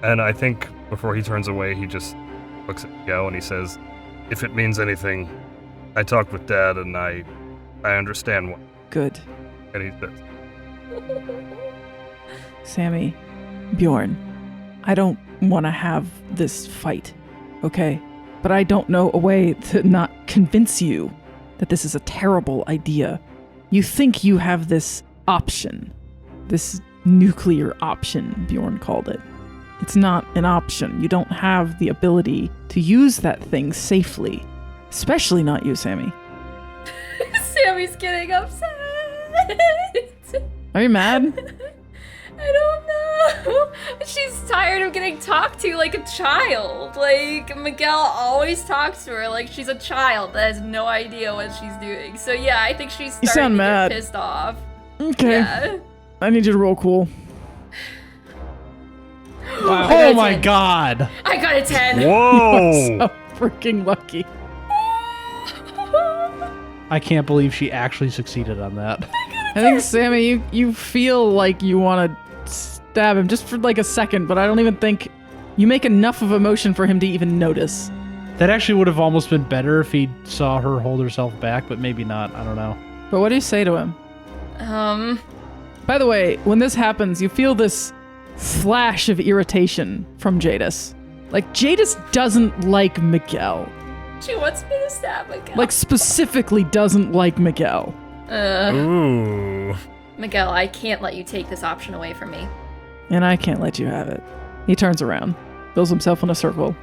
And I think before he turns away, he just looks at Miguel and he says, if it means anything, I talked with Dad and I understand what... Good. And he says... Sammy, Bjorn, I don't want to have this fight, okay? But I don't know a way to not convince you that this is a terrible idea. You think you have this option, this nuclear option, Bjorn called it. It's not an option. You don't have the ability to use that thing safely. Especially not you, Sammy. Sammy's getting upset. Are you mad? I don't know. She's tired of getting talked to like a child. Like, Miguel always talks to her like she's a child that has no idea what she's doing. So yeah, I think she's starting to get pissed off. Okay. Yeah. I need you to roll cool. Wow. Oh my god! I got a 10. Whoa! So freaking lucky. I can't believe she actually succeeded on that. I think, Sammy, you feel like you want to stab him just for like a second, but I don't even think you make enough of emotion for him to even notice. That actually would have almost been better if he saw her hold herself back, but maybe not. I don't know. But what do you say to him? By the way, when this happens, you feel this flash of irritation from Jadis. Like, Jadis doesn't like Miguel. She wants me to stab Miguel. Like, specifically doesn't like Miguel. Ooh. Miguel, I can't let you take this option away from me. And I can't let you have it. He turns around, builds himself in a circle.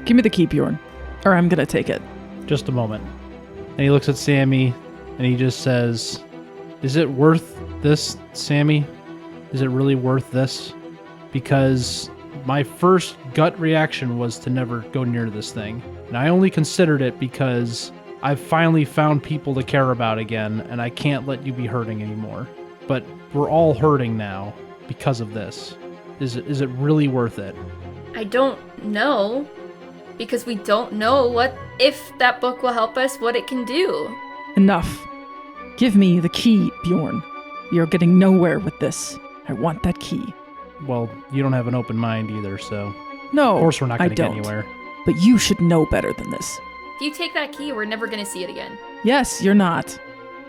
Give me the key, Bjorn, or I'm gonna take it. Just a moment. And he looks at Sammy, and he just says, is it worth the this, Sammy? Is it really worth this? Because my first gut reaction was to never go near this thing. And I only considered it because I've finally found people to care about again, and I can't let you be hurting anymore. But we're all hurting now because of this. Is it really worth it? I don't know. Because we don't know if that book will help us, what it can do. Enough. Give me the key, Bjorn. You're getting nowhere with this. I want that key. Well, you don't have an open mind either, so... No, Of course we're not I going to get don't. anywhere. But you should know better than this. If you take that key, we're never going to see it again. Yes, you're not.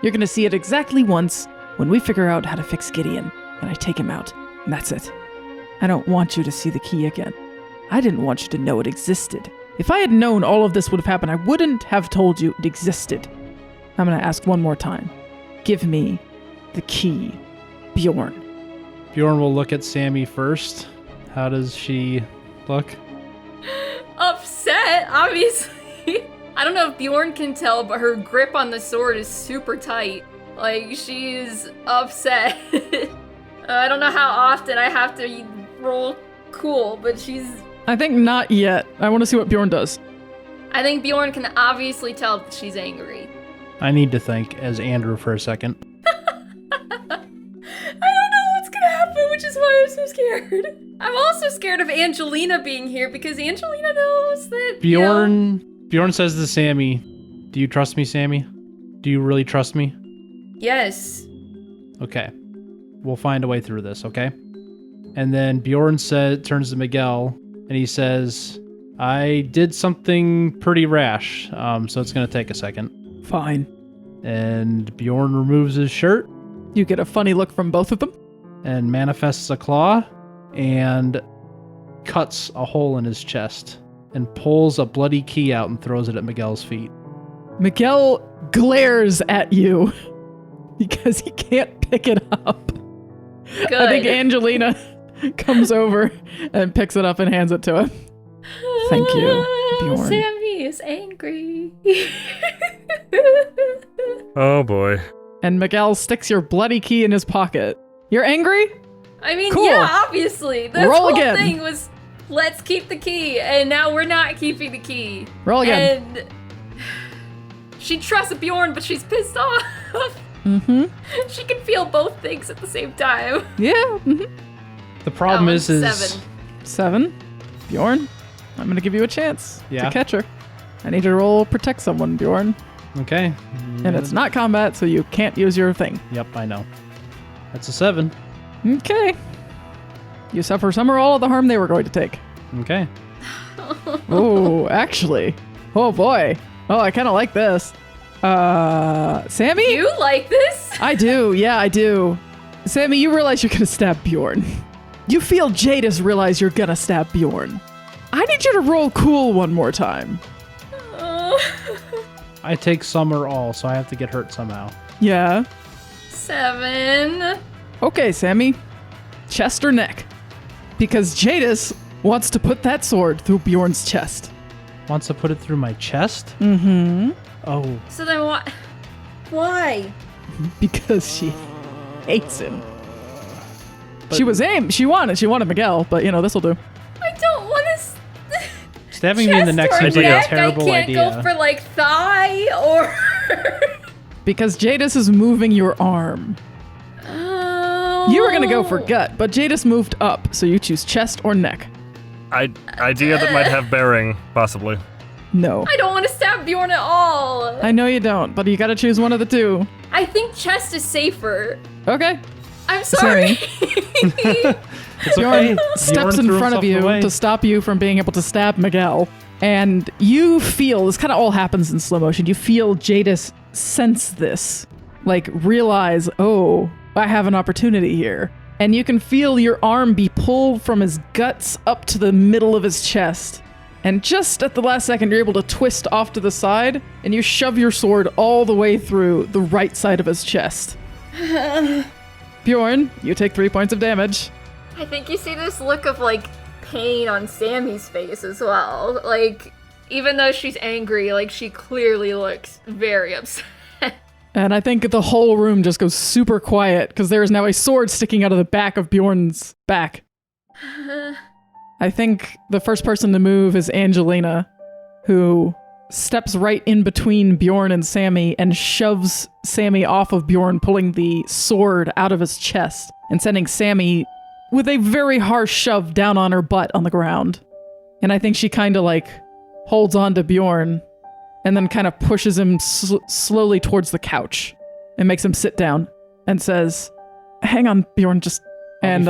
You're going to see it exactly once when we figure out how to fix Gideon, and I take him out, and that's it. I don't want you to see the key again. I didn't want you to know it existed. If I had known all of this would have happened, I wouldn't have told you it existed. I'm going to ask one more time. Give me the key, Bjorn. Bjorn will look at Sammy first. How does she look? Upset, obviously. I don't know if Bjorn can tell, but her grip on the sword is super tight. Like, she's upset. I don't know how often I have to roll cool, but she's... I think not yet. I want to see what Bjorn does. I think Bjorn can obviously tell that she's angry. I need to think as Andrew for a second. I don't know what's gonna happen, which is why I'm so scared. I'm also scared of Angelina being here because Angelina knows that Bjorn says to Sammy, "Do you trust me, Sammy? Do you really trust me?" Yes. Okay. We'll find a way through this, okay? And then Bjorn turns to Miguel and he says, "I did something pretty rash, so it's going to take a second." Fine. And Bjorn removes his shirt You get a funny look from both of them. and manifests a claw and cuts a hole in his chest and pulls a bloody key out and throws it at Miguel's feet. Miguel glares at you because he can't pick it up. Good. I think Angelina comes over and picks it up and hands it to him. Thank you, Bjorn. Sammy is angry. Oh boy. And Miguel sticks your bloody key in his pocket. You're angry? I mean, Cool. yeah, obviously. This Roll whole again. thing was, let's keep the key, and now we're not keeping the key. Roll again. And she trusts Bjorn, but she's pissed off. Mm-hmm. She can feel both things at the same time. Yeah. Mm-hmm. The problem That is one's 7. 7. Bjorn, I'm going to give you a chance Yeah. to catch her. I need you to roll protect someone, Bjorn. Okay. And it's not combat, so you can't use your thing. Yep, I know. That's a 7. Okay. You suffer some or all of the harm they were going to take. Okay. Oh, actually. Oh, boy. Oh, I kind of like this. Sammy? You like this? I do. Yeah, I do. Sammy, you realize you're going to stab Bjorn. You feel Jadis realize you're going to stab Bjorn. I need you to roll cool one more time. I take some or all, so I have to get hurt somehow. Yeah. 7. Okay, Sammy. Chest or neck? Because Jadis wants to put that sword through Bjorn's chest. Wants to put it through my chest? Mm-hmm. Oh. So then what? Why? Because she hates him. But- She wanted Miguel, but this'll do. I don't want to. Stabbing me in the neck seems like a terrible I can't idea. go for like thigh or. Because Jadis is moving your arm. Oh. You were gonna go for gut, but Jadis moved up, so you choose chest or neck. Idea that might have bearing, possibly. No. I don't want to stab Bjorn at all. I know you don't, but you gotta choose one of the two. I think chest is safer. Okay. I'm sorry. It's Bjorn okay. steps Bjorn in threw front of himself you away. to stop you from being able to stab Miguel. And you feel, this kind of all happens in slow motion, you feel Jadis sense this. Like, realize, oh, I have an opportunity here. And you can feel your arm be pulled from his guts up to the middle of his chest. And just at the last second, you're able to twist off to the side, and you shove your sword all the way through the right side of his chest. Bjorn, you take 3 points of damage. I think you see this look of like pain on Sammy's face as well. Like, even though she's angry, like she clearly looks very upset. And I think the whole room just goes super quiet because there is now a sword sticking out of the back of Bjorn's back. I think the first person to move is Angelina, who steps right in between Bjorn and Sammy and shoves Sammy off of Bjorn, pulling the sword out of his chest and sending Sammy with a very harsh shove down on her butt on the ground. And I think she kind of like holds on to Bjorn and then kind of pushes him slowly towards the couch and makes him sit down and says, "Hang on, Bjorn, just..." And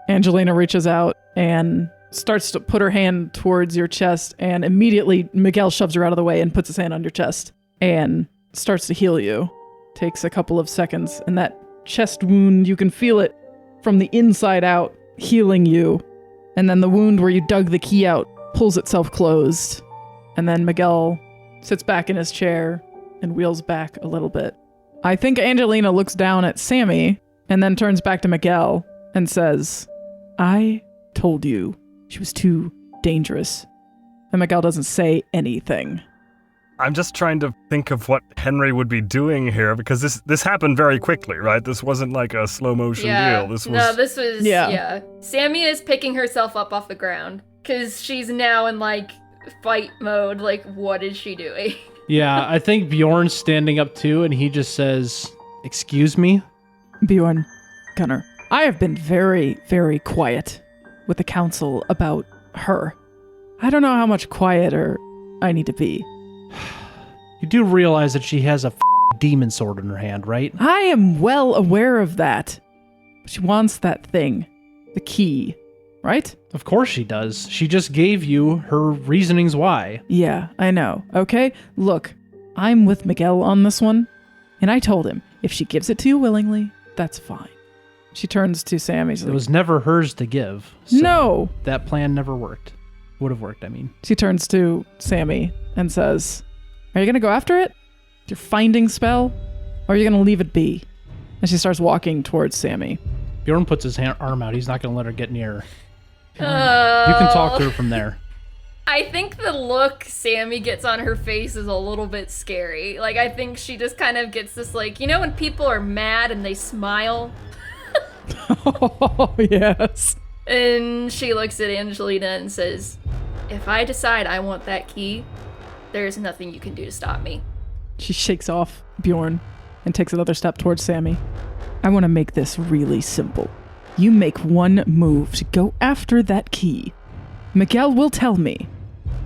Angelina reaches out and starts to put her hand towards your chest, and immediately Miguel shoves her out of the way and puts his hand on your chest and starts to heal you. Takes a couple of seconds, and that chest wound, you can feel it from the inside out healing you. And then the wound where you dug the key out pulls itself closed. And then Miguel sits back in his chair and wheels back a little bit. I think Angelina looks down at Sammy and then turns back to Miguel and says, "I told you she was too dangerous." And Miguel doesn't say anything. I'm just trying to think of what Henry would be doing here, because this happened very quickly, right? This wasn't like a slow motion deal. This was yeah. Sammy is picking herself up off the ground because she's now in like fight mode. Like, what is she doing? Yeah, I think Bjorn's standing up too, and he just says, "Excuse me?" Bjorn, Gunnar, I have been very, very quiet with the council about her. I don't know how much quieter I need to be. You do realize that she has a demon sword in her hand, right? I am well aware of that. She wants that thing. The key, right? Of course she does. She just gave you her reasonings why. Yeah, I know. Okay, look, I'm with Miguel on this one, and I told him, if she gives it to you willingly, that's fine. She turns to Sammy. It was never hers to give. So no! That plan never worked. Would have worked, I mean. She turns to Sammy and says, "Are you going to go after it? Your finding spell? Or are you going to leave it be?" And she starts walking towards Sammy. Bjorn puts his arm out. He's not going to let her get near her. You can talk to her from there. I think the look Sammy gets on her face is a little bit scary. Like, I think she just kind of gets this, like, you know when people are mad and they smile? Oh, yes. And she looks at Angelina and says, "If I decide I want that key, there's nothing you can do to stop me." She shakes off Bjorn and takes another step towards Sammy. "I want to make this really simple. You make one move to go after that key. Miguel will tell me,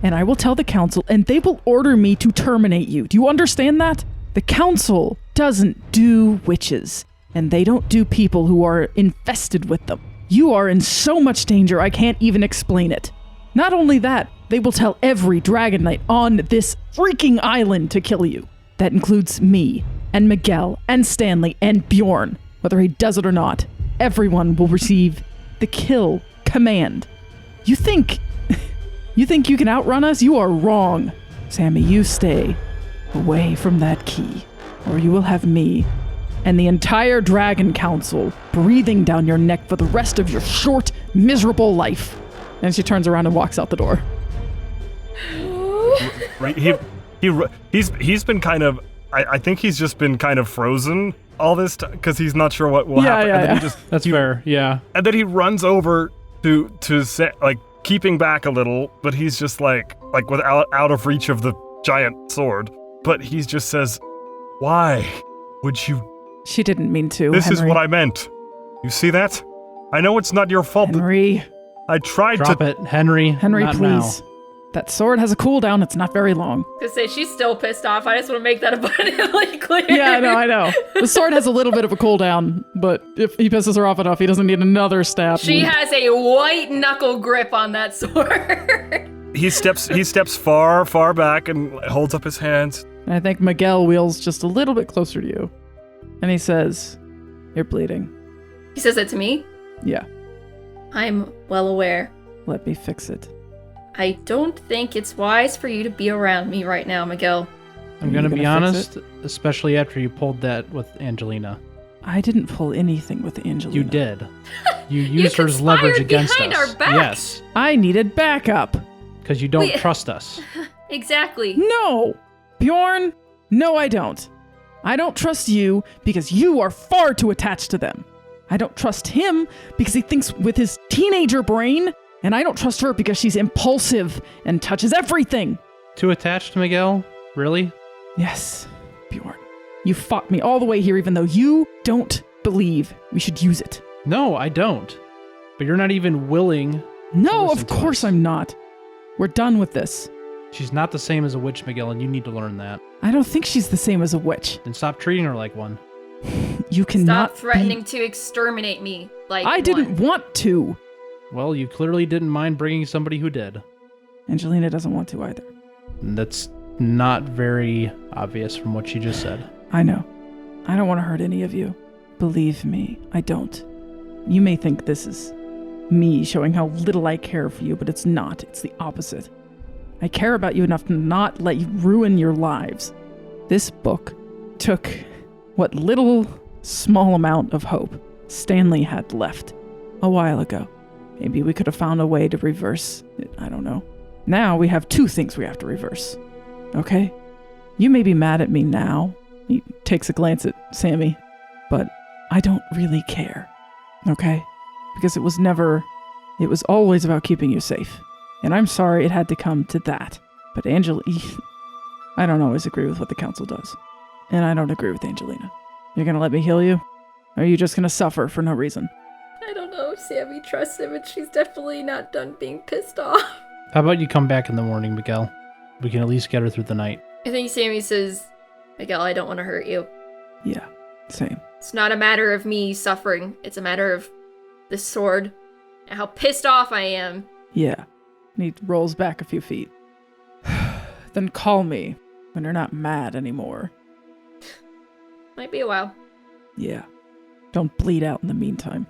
and I will tell the council, and they will order me to terminate you. Do you understand that? The council doesn't do witches, and they don't do people who are infested with them. You are in so much danger, I can't even explain it. Not only that, they will tell every Dragon Knight on this freaking island to kill you. That includes me, and Miguel, and Stanley, and Bjorn. Whether he does it or not, everyone will receive the kill command. You think you can outrun us? You are wrong. Sammy, you stay away from that key, or you will have me and the entire Dragon Council breathing down your neck for the rest of your short, miserable life." And she turns around and walks out the door. Right, he's been kind of, I think he's just been kind of frozen all this time because he's not sure what will happen. And then That's fair, yeah. And then he runs over to say, like, keeping back a little, but he's just like without out of reach of the giant sword. But he just says, "Why would you?" She didn't mean to, This Henry. is what I meant. You see that? I know it's not your fault. Henry. I tried Drop it, Henry. Henry, not please. now. That sword has a cooldown. It's not very long. To say she's still pissed off. I just want to make that abundantly clear. Yeah, I know. The sword has a little bit of a cooldown, but if he pisses her off enough, he doesn't need another stab. She has a white knuckle grip on that sword. He steps far back and holds up his hands. And I think Miguel wheels just a little bit closer to you. And he says, "You're bleeding." He says that to me? Yeah. I'm well aware. Let me fix it. I don't think it's wise for you to be around me right now, Miguel. I'm going to be gonna fix honest, especially after you pulled that with Angelina. I didn't pull anything with Angelina. You did. You used her as leverage against behind us. our backs. Yes, I needed backup. because you don't Wait. trust us. Exactly. No! Bjorn, no I don't. I don't trust you because you are far too attached to them. I don't trust him because he thinks with his teenager brain, and I don't trust her because she's impulsive and touches everything. Too attached, Miguel? Really? Yes, Bjorn. You fought me all the way here even though you don't believe we should use it. No, I don't. But you're not even willing. No, of course I'm not. We're done with this. She's not the same as a witch, Miguel, and you need to learn that. I don't think she's the same as a witch. Then stop treating her like one. You cannot Stop threatening to exterminate me like I didn't want to. Well, you clearly didn't mind bringing somebody who did. Angelina doesn't want to either. That's not very obvious from what she just said. I know. I don't want to hurt any of you. Believe me, I don't. You may think this is me showing how little I care for you, but it's not. It's the opposite. I care about you enough to not let you ruin your lives. This book took what little, small amount of hope Stanley had left a while ago. Maybe we could have found a way to reverse it. I don't know. Now we have two things we have to reverse. Okay? You may be mad at me now. He takes a glance at Sammy. But I don't really care. Okay? Because it was always about keeping you safe. And I'm sorry it had to come to that. But I don't always agree with what the council does. And I don't agree with Angelina. You're gonna let me heal you? Or are you just gonna suffer for no reason? I don't know if Sammy trusts him, and she's definitely not done being pissed off. How about you come back in the morning, Miguel? We can at least get her through the night. I think Sammy says, Miguel, I don't want to hurt you. Yeah, same. It's not a matter of me suffering. It's a matter of the sword and how pissed off I am. Yeah. And he rolls back a few feet. Then call me when you're not mad anymore. Might be a while. Yeah. Don't bleed out in the meantime.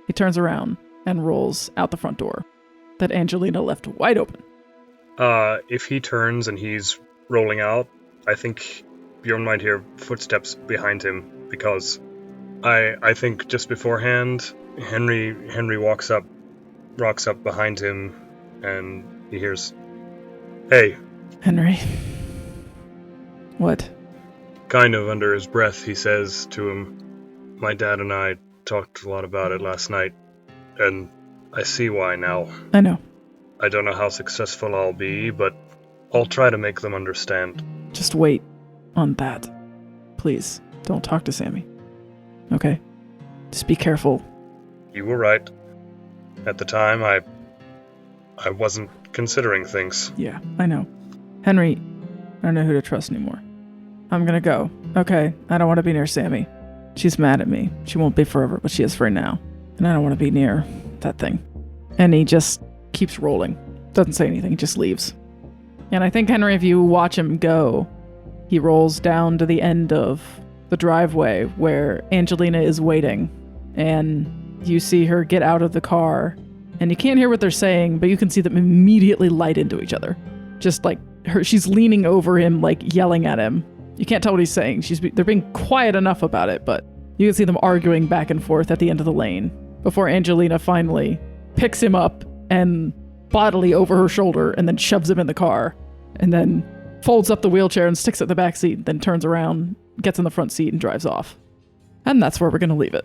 He turns around and rolls out the front door that Angelina left wide open. If he turns and he's rolling out, I think Bjorn might hear footsteps behind him, because I think just beforehand, Henry walks up behind him, and he hears, "Hey." Henry. What? Kind of under his breath, he says to him, "My dad and I talked a lot about it last night, and I see why now. I know. I don't know how successful I'll be, but I'll try to make them understand." Just wait on that. Please, don't talk to Sammy. Okay? Just be careful. You were right. At the time, I wasn't considering things. Yeah, I know. Henry, I don't know who to trust anymore. I'm gonna go. Okay, I don't want to be near Sammy. She's mad at me. She won't be forever, but she is for now. And I don't want to be near that thing. And he just keeps rolling. Doesn't say anything, he just leaves. And I think, Henry, if you watch him go, he rolls down to the end of the driveway where Angelina is waiting. And you see her get out of the car. And you can't hear what they're saying, but you can see them immediately light into each other. Just like she's leaning over him, like yelling at him. You can't tell what he's saying. They're being quiet enough about it, but you can see them arguing back and forth at the end of the lane before Angelina finally picks him up and bodily over her shoulder and then shoves him in the car and then folds up the wheelchair and sticks it in the back seat, then turns around, gets in the front seat and drives off. And that's where we're going to leave it.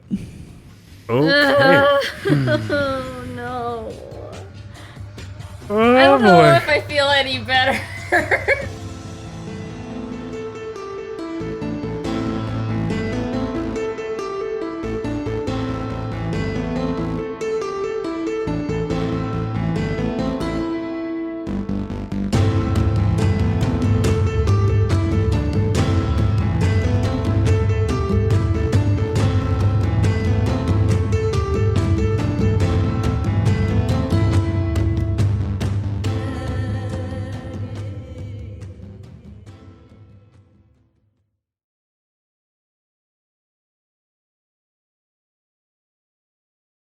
Okay. Oh, no. Oh, I don't know boy. if I feel any better.